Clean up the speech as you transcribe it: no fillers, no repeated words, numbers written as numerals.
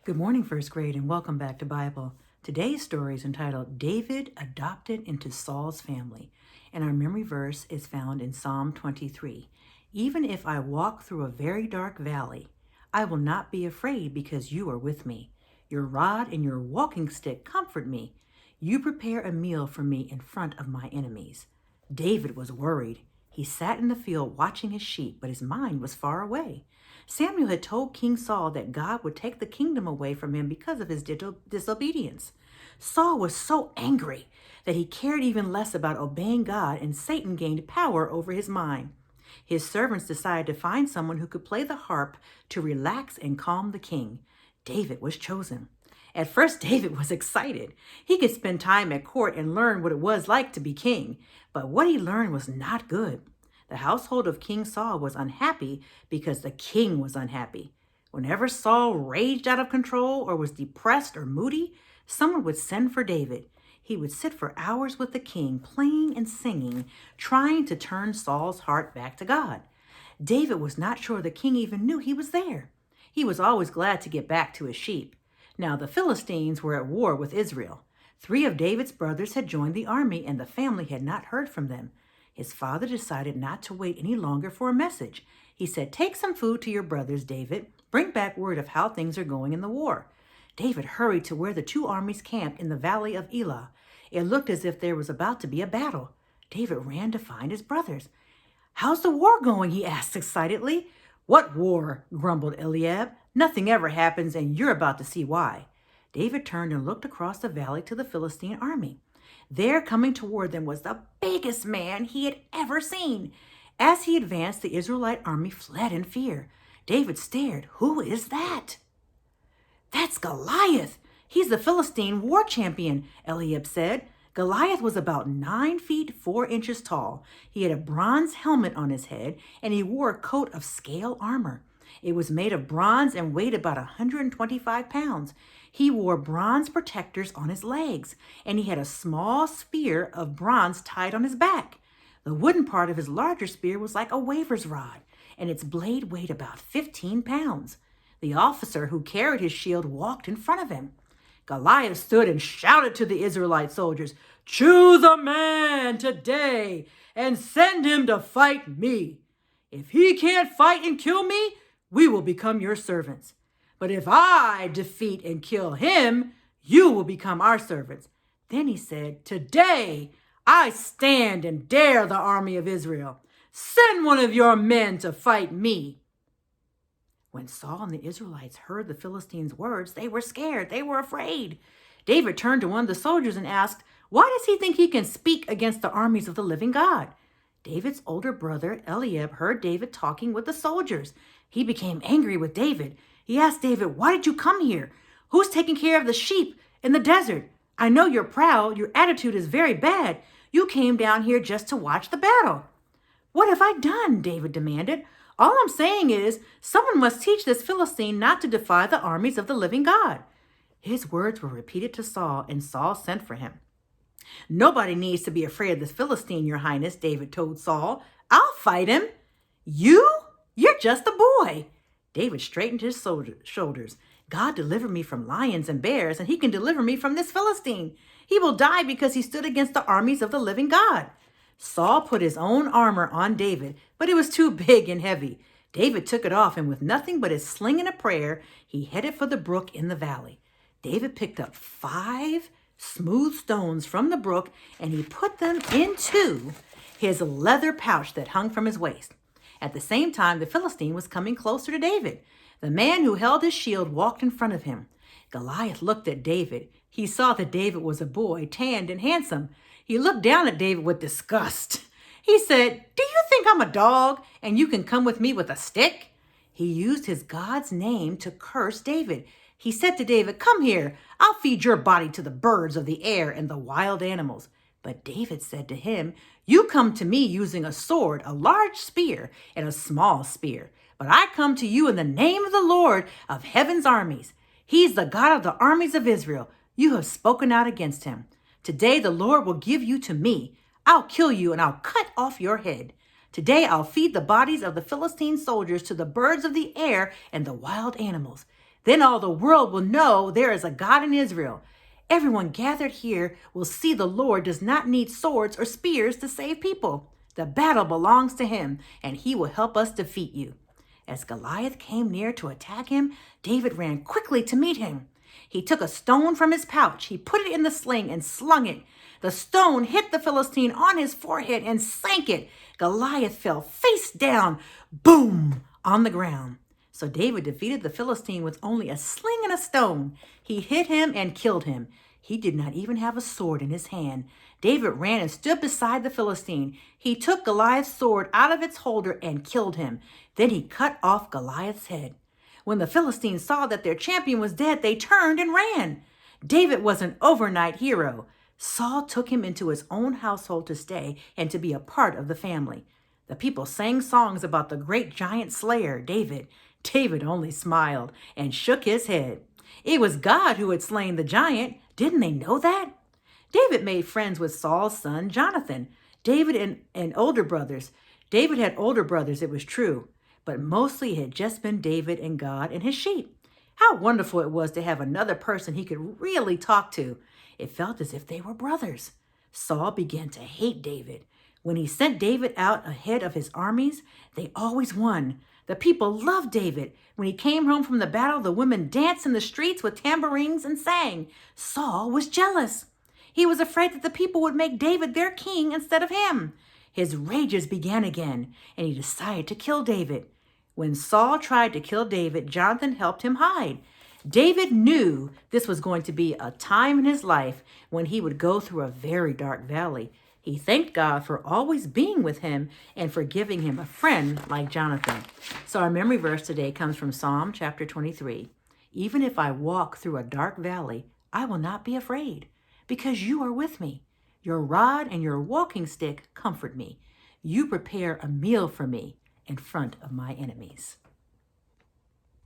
Good morning, first grade, and welcome back to Bible. Today's story is entitled David Adopted into Saul's Family, and our memory verse is found in Psalm 23. Even if I walk through a very dark valley, I will not be afraid because you are with me. Your rod and your walking stick comfort me. You prepare a meal for me in front of my enemies. David was worried. He sat in the field watching his sheep, but his mind was far away. Samuel had told King Saul that God would take the kingdom away from him because of his disobedience. Saul was so angry that he cared even less about obeying God, and Satan gained power over his mind. His servants decided to find someone who could play the harp to relax and calm the king. David was chosen. At first, David was excited. He could spend time at court and learn what it was like to be king, but what he learned was not good. The household of King Saul was unhappy because the king was unhappy. Whenever Saul raged out of control or was depressed or moody, someone would send for David. He would sit for hours with the king, playing and singing, trying to turn Saul's heart back to God. David was not sure the king even knew he was there. He was always glad to get back to his sheep. Now the Philistines were at war with Israel. 3 of David's brothers had joined the army, and the family had not heard from them. His father decided not to wait any longer for a message. He said, "Take some food to your brothers, David. Bring back word of how things are going in the war." David hurried to where the 2 armies camped in the valley of Elah. It looked as if there was about to be a battle. David ran to find his brothers. "How's the war going?" he asked excitedly. "What war?" grumbled Eliab. "Nothing ever happens, and you're about to see why." David turned and looked across the valley to the Philistine army. There, coming toward them, was the biggest man he had ever seen. As he advanced, the Israelite army fled in fear. David stared. "Who is that?" "That's Goliath. He's the Philistine war champion," Eliab said. Goliath was about 9 feet 4 inches tall. He had a bronze helmet on his head, and he wore a coat of scale armor. It was made of bronze and weighed about 125 pounds. He wore bronze protectors on his legs, and he had a small spear of bronze tied on his back. The wooden part of his larger spear was like a waver's rod, and its blade weighed about 15 pounds. The officer who carried his shield walked in front of him. Goliath stood and shouted to the Israelite soldiers, "Choose a man today and send him to fight me. If he can't fight and kill me, we will become your servants. But if I defeat and kill him, you will become our servants." Then he said, "Today I stand and dare the army of Israel. Send one of your men to fight me." When Saul and the Israelites heard the Philistines' words, they were scared. They were afraid. David turned to one of the soldiers and asked, "Why does he think he can speak against the armies of the living God?" David's older brother, Eliab, heard David talking with the soldiers. He became angry with David. He asked David, "Why did you come here? Who's taking care of the sheep in the desert? I know you're proud. Your attitude is very bad. You came down here just to watch the battle." "What have I done?" David demanded. "All I'm saying is someone must teach this Philistine not to defy the armies of the living God." His words were repeated to Saul, and Saul sent for him. "Nobody needs to be afraid of this Philistine, Your Highness," David told Saul. "I'll fight him." "You? You're just a boy." David straightened his shoulders. "God delivered me from lions and bears, and he can deliver me from this Philistine. He will die because he stood against the armies of the living God." Saul put his own armor on David, but it was too big and heavy. David took it off, and with nothing but his sling and a prayer, he headed for the brook in the valley. David picked up 5 smooth stones from the brook, and he put them into his leather pouch that hung from his waist. At the same time, the Philistine was coming closer to David. The man who held his shield walked in front of him. Goliath looked at David. He saw that David was a boy, tanned and handsome. He looked down at David with disgust. He said, "Do you think I'm a dog and you can come with me with a stick?" He used his God's name to curse David. He said to David, "Come here, I'll feed your body to the birds of the air and the wild animals." But David said to him, "You come to me using a sword, a large spear, and a small spear. But I come to you in the name of the Lord of heaven's armies. He's the God of the armies of Israel. You have spoken out against him. Today the Lord will give you to me. I'll kill you and I'll cut off your head. Today I'll feed the bodies of the Philistine soldiers to the birds of the air and the wild animals. Then all the world will know there is a God in Israel. Everyone gathered here will see the Lord does not need swords or spears to save people. The battle belongs to him, and he will help us defeat you." As Goliath came near to attack him, David ran quickly to meet him. He took a stone from his pouch. He put it in the sling and slung it. The stone hit the Philistine on his forehead and sank it. Goliath fell face down, boom, on the ground. So David defeated the Philistine with only a sling and a stone. He hit him and killed him. He did not even have a sword in his hand. David ran and stood beside the Philistine. He took Goliath's sword out of its holder and killed him. Then he cut off Goliath's head. When the Philistines saw that their champion was dead, they turned and ran. David was an overnight hero. Saul took him into his own household to stay and to be a part of the family. The people sang songs about the great giant slayer, David. David only smiled and shook his head. It was God who had slain the giant. Didn't they know that? David made friends with Saul's son, Jonathan. David had older brothers, it was true, but mostly it had just been David and God and his sheep. How wonderful it was to have another person he could really talk to. It felt as if they were brothers. Saul began to hate David. When he sent David out ahead of his armies, they always won. The people loved David. When he came home from the battle, the women danced in the streets with tambourines and sang. Saul was jealous. He was afraid that the people would make David their king instead of him. His rages began again, and he decided to kill David. When Saul tried to kill David, Jonathan helped him hide. David knew this was going to be a time in his life when he would go through a very dark valley. He thanked God for always being with him and for giving him a friend like Jonathan. So our memory verse today comes from Psalm chapter 23. Even if I walk through a dark valley, I will not be afraid, because you are with me. Your rod and your walking stick comfort me. You prepare a meal for me in front of my enemies.